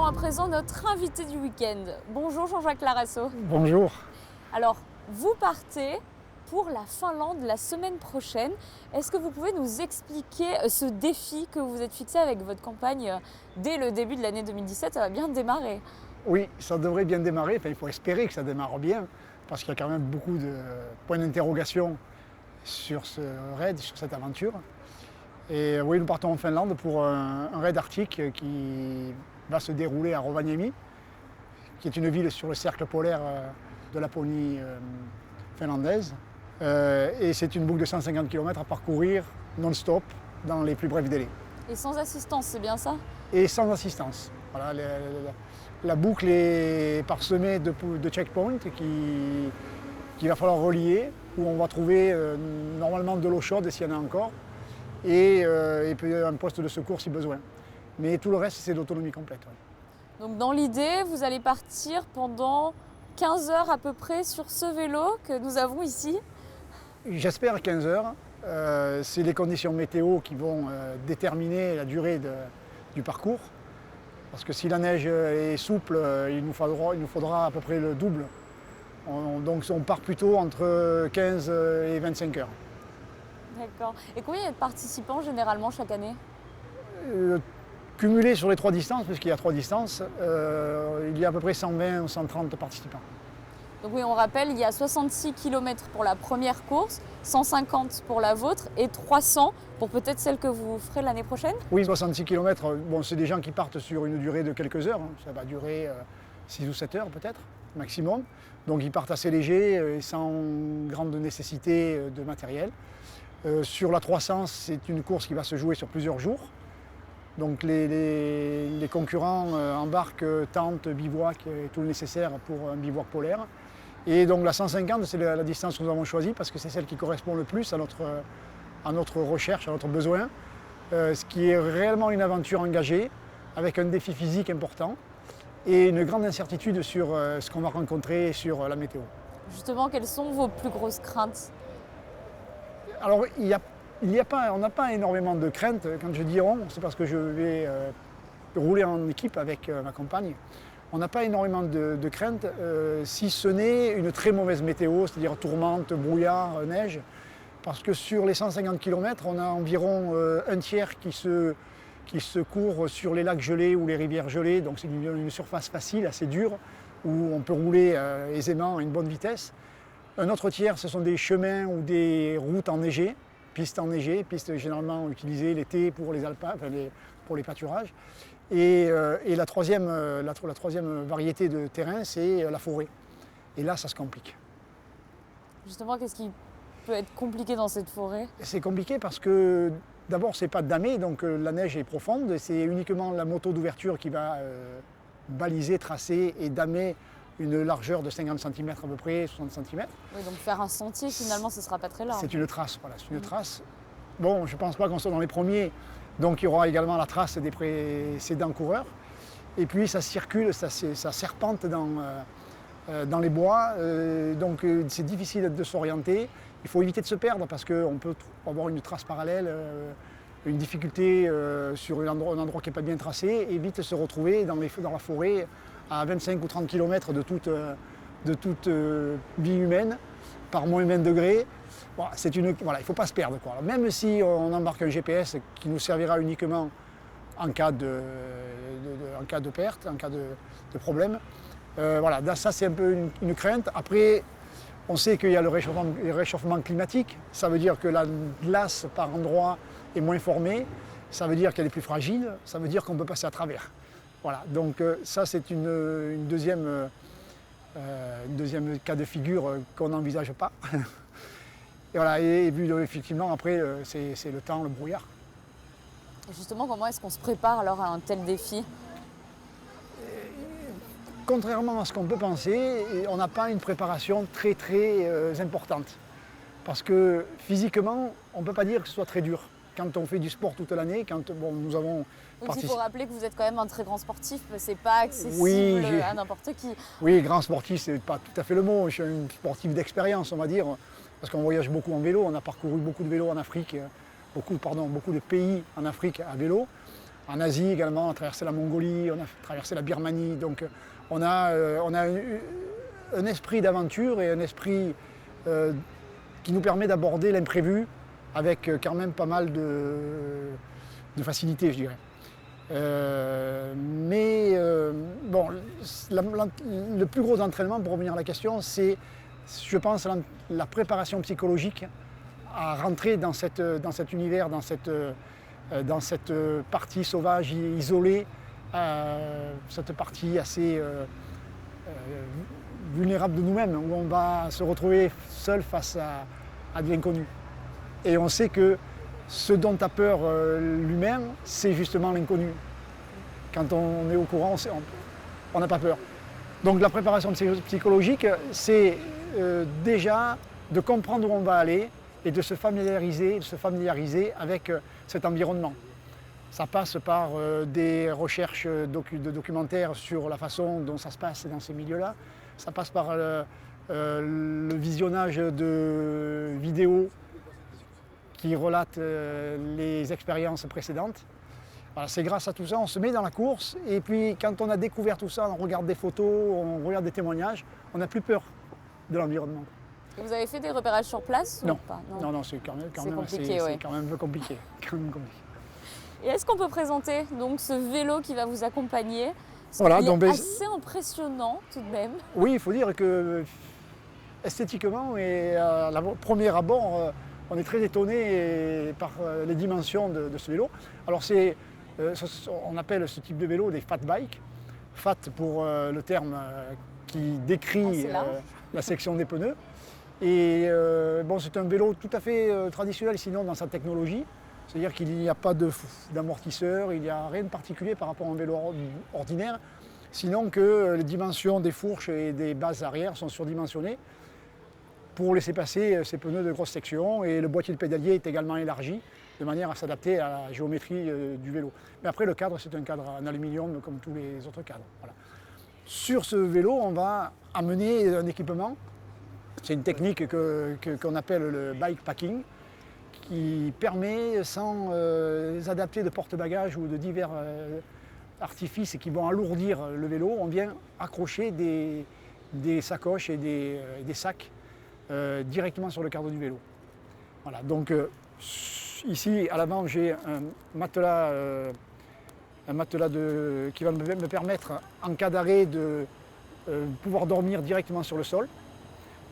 à présent notre invité du week-end. Bonjour Jean-Jacques Larasso. Bonjour. Alors, vous partez pour la Finlande la semaine prochaine. Est-ce que vous pouvez nous expliquer ce défi que vous êtes fixé avec votre campagne dès le début de l'année 2017? Ça va bien démarrer. Oui, ça devrait bien démarrer. Enfin, il faut espérer que ça démarre bien, parce qu'il y a quand même beaucoup de points d'interrogation sur ce raid, sur cette aventure. Et oui, nous partons en Finlande pour un raid arctique qui va se dérouler à Rovaniemi, qui est une ville sur le cercle polaire de Laponie finlandaise. Et c'est une boucle de 150 km à parcourir non-stop dans les plus brefs délais. Et sans assistance, c'est bien ça? Et sans assistance. Voilà, la boucle est parsemée de checkpoints qu'il va falloir relier, où on va trouver normalement de l'eau chaude s'il y en a encore, et puis un poste de secours si besoin. Mais tout le reste, c'est l'autonomie complète. Ouais. Donc dans l'idée, vous allez partir pendant 15 heures à peu près sur ce vélo que nous avons ici. J'espère 15 heures. C'est les conditions météo qui vont déterminer la durée du parcours. Parce que si la neige est souple, il nous faudra à peu près le double. Donc on part plutôt entre 15 et 25 heures. D'accord. Et combien il y a de participants généralement chaque année? Cumulé sur les 3 distances, puisqu'il y a 3 distances, il y a à peu près 120 ou 130 participants. Donc oui, on rappelle, il y a 66 km pour la première course, 150 pour la vôtre et 300 pour peut-être celle que vous ferez l'année prochaine? Oui, 66 km, bon, c'est des gens qui partent sur une durée de quelques heures. Ça va durer 6 ou 7 heures peut-être, maximum. Donc ils partent assez légers et sans grande nécessité de matériel. Sur la 300, c'est une course qui va se jouer sur plusieurs jours. Donc les concurrents embarquent tentes, bivouac et tout le nécessaire pour un bivouac polaire. Et donc la 150, c'est la distance que nous avons choisie parce que c'est celle qui correspond le plus à notre recherche, à notre besoin. Ce qui est réellement une aventure engagée, avec un défi physique important et une grande incertitude sur ce qu'on va rencontrer sur la météo. Justement, quelles sont vos plus grosses craintes? Alors, on n'a pas énormément de craintes. Quand je dis on, c'est parce que je vais rouler en équipe avec ma compagne. On n'a pas énormément de craintes, si ce n'est une très mauvaise météo, c'est-à-dire tourmente, brouillard, neige. Parce que sur les 150 km, on a environ un tiers qui se court sur les lacs gelés ou les rivières gelées. Donc c'est une surface facile, assez dure, où on peut rouler aisément à une bonne vitesse. Un autre tiers, ce sont des chemins ou des routes enneigées, pistes enneigées, pistes généralement utilisées l'été pour les alpins, pour les pâturages. Et la troisième variété de terrain, c'est la forêt. Et là, ça se complique. Justement, qu'est-ce qui peut être compliqué dans cette forêt? C'est compliqué parce que d'abord, c'est pas damé, donc la neige est profonde. C'est uniquement la moto d'ouverture qui va baliser, tracer et damer une largeur de 50 cm à peu près, 60 cm. Oui, donc faire un sentier, finalement, ce ne sera pas très large. C'est une trace, voilà, c'est une trace. Bon, je ne pense pas qu'on soit dans les premiers, donc il y aura également la trace des précédents coureurs. Et puis ça circule, ça serpente dans les bois, donc c'est difficile de s'orienter. Il faut éviter de se perdre parce qu'on peut avoir une trace parallèle, une difficulté sur un endroit qui n'est pas bien tracé, et vite se retrouver dans la forêt à 25 ou 30 km de toute vie humaine, par moins 20 degrés. Voilà, il ne faut pas se perdre, quoi. Alors, même si on embarque un GPS qui nous servira uniquement en cas de perte, en cas de problème, voilà, ça c'est un peu une crainte. Après, on sait qu'il y a le réchauffement climatique, ça veut dire que la glace par endroits est moins formée, ça veut dire qu'elle est plus fragile, ça veut dire qu'on peut passer à travers. Voilà, donc ça c'est une deuxième cas de figure qu'on n'envisage pas. Et voilà, et puis effectivement après c'est le temps, le brouillard. Et justement, comment est-ce qu'on se prépare alors à un tel défi? Contrairement à ce qu'on peut penser, on n'a pas une préparation très importante. Parce que physiquement, on ne peut pas dire que ce soit très dur. Quand on fait du sport toute l'année, nous avons participé. Il faut rappeler que vous êtes quand même un très grand sportif, mais ce n'est pas accessible à n'importe qui. Oui, grand sportif, ce n'est pas tout à fait le mot. Je suis un sportif d'expérience, on va dire, parce qu'on voyage beaucoup en vélo. On a parcouru beaucoup de vélos en Afrique, beaucoup de pays en Afrique à vélo. En Asie également, on a traversé la Mongolie, on a traversé la Birmanie. Donc on a un esprit d'aventure et un esprit qui nous permet d'aborder l'imprévu avec quand même pas mal de facilité, je dirais. Bon, le plus gros entraînement, pour revenir à la question, c'est, je pense, la préparation psychologique à rentrer dans cet univers, dans cette partie sauvage, isolée, cette partie assez vulnérable de nous-mêmes, où on va se retrouver seul face à de l'inconnu. Et on sait que ce dont a peur l'humain, c'est justement l'inconnu. Quand on est au courant, on n'a pas peur. Donc la préparation psychologique, c'est déjà de comprendre où on va aller et de se familiariser avec cet environnement. Ça passe par des recherches de documentaires sur la façon dont ça se passe dans ces milieux-là. Ça passe par le visionnage de vidéos qui relatent les expériences précédentes. Voilà, c'est grâce à tout ça, on se met dans la course et puis quand on a découvert tout ça, on regarde des photos, on regarde des témoignages, on n'a plus peur de l'environnement. Et vous avez fait des repérages sur place Non. ou pas? Non, c'est quand même compliqué, c'est quand même un peu compliqué. Et est-ce qu'on peut présenter donc ce vélo qui va vous accompagner? Voilà, Il donc, est assez impressionnant tout de même. Oui, il faut dire que esthétiquement et à la premier abord, on est très étonné par les dimensions de ce vélo. Alors on appelle ce type de vélo des fat bikes. Fat pour le terme qui décrit la section des pneus. Et bon, c'est un vélo tout à fait traditionnel sinon dans sa technologie. C'est-à-dire qu'il n'y a pas d'amortisseur, il n'y a rien de particulier par rapport à un vélo ordinaire. Sinon que les dimensions des fourches et des bases arrière sont surdimensionnées pour laisser passer ces pneus de grosse section, et le boîtier de pédalier est également élargi de manière à s'adapter à la géométrie du vélo. Mais après, le cadre, c'est un cadre en aluminium comme tous les autres cadres. Voilà. Sur ce vélo, on va amener un équipement. C'est une technique qu'on appelle le bike packing, qui permet, sans adapter de porte-bagages ou de divers artifices qui vont alourdir le vélo, on vient accrocher des sacoches et des sacs directement sur le cadre du vélo. Voilà, donc ici à l'avant j'ai un matelas qui va me permettre en cas d'arrêt de pouvoir dormir directement sur le sol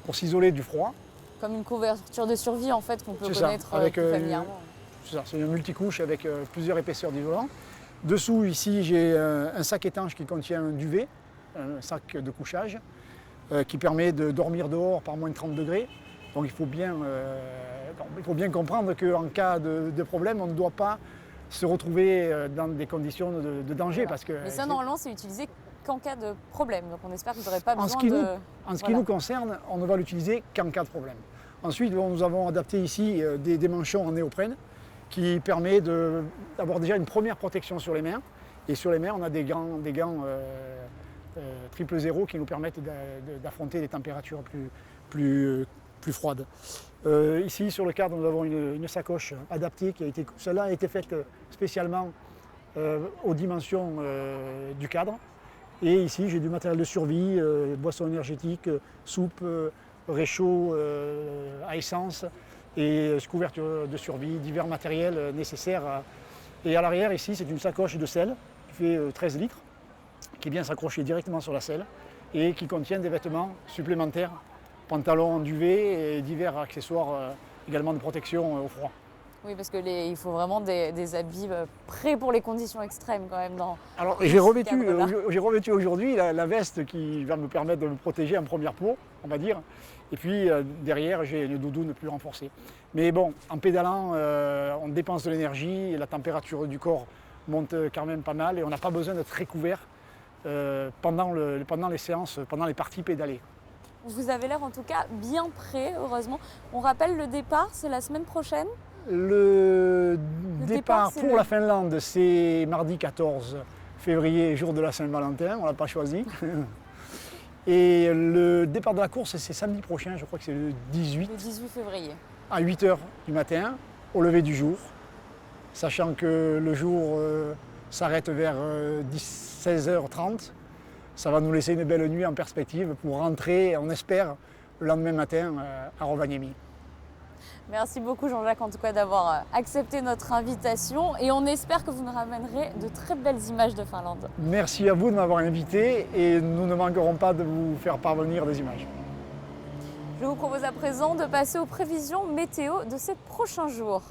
pour s'isoler du froid. Comme une couverture de survie en fait qu'on peut connaître familièrement. C'est ça, c'est une multicouche avec plusieurs épaisseurs d'isolant. Dessous ici j'ai un sac étanche qui contient un duvet, un sac de couchage, qui permet de dormir dehors par moins de 30 degrés. Donc il faut bien comprendre qu'en cas de problème, on ne doit pas se retrouver dans des conditions de danger. Voilà. Parce que, mais ça, normalement, c'est utilisé qu'en cas de problème. Donc on espère que vous n'aurez pas besoin En ce qui nous concerne, on ne va l'utiliser qu'en cas de problème. Ensuite, nous avons adapté ici des manchons en néoprène qui permet d'avoir déjà une première protection sur les mains. Et sur les mains, on a des gants 000 qui nous permettent d'affronter des températures plus froides. Ici, sur le cadre, nous avons une sacoche adaptée celle-là a été faite spécialement aux dimensions du cadre. Et ici, j'ai du matériel de survie, boissons énergétiques, soupe, réchaud à essence et couverture de survie, divers matériels nécessaires. Et à l'arrière, ici, c'est une sacoche de selle qui fait 13 litres, qui vient s'accrocher directement sur la selle et qui contient des vêtements supplémentaires, pantalons en duvet et divers accessoires également de protection au froid. Oui, parce qu'il faut vraiment des habits prêts pour les conditions extrêmes quand même. Alors j'ai revêtu aujourd'hui la veste qui va me permettre de me protéger en première peau, on va dire. Et puis derrière, j'ai une doudoune plus renforcée. Mais bon, en pédalant, on dépense de l'énergie, et la température du corps monte quand même pas mal et on n'a pas besoin d'être très couvert pendant les séances, pendant les parties pédalées. Vous avez l'air en tout cas bien prêt, heureusement. On rappelle le départ, c'est la semaine prochaine? Le départ pour la Finlande, c'est mardi 14 février, jour de la Saint-Valentin, on ne l'a pas choisi. Et le départ de la course, c'est samedi prochain, je crois que c'est le 18. Le 18 février. À 8 h du matin, au lever du jour. Sachant que le jour s'arrête vers 16h30. Ça va nous laisser une belle nuit en perspective pour rentrer, on espère, le lendemain matin à Rovaniemi. Merci beaucoup Jean-Jacques en tout cas d'avoir accepté notre invitation et on espère que vous nous ramènerez de très belles images de Finlande. Merci à vous de m'avoir invité et nous ne manquerons pas de vous faire parvenir des images. Je vous propose à présent de passer aux prévisions météo de ces prochains jours.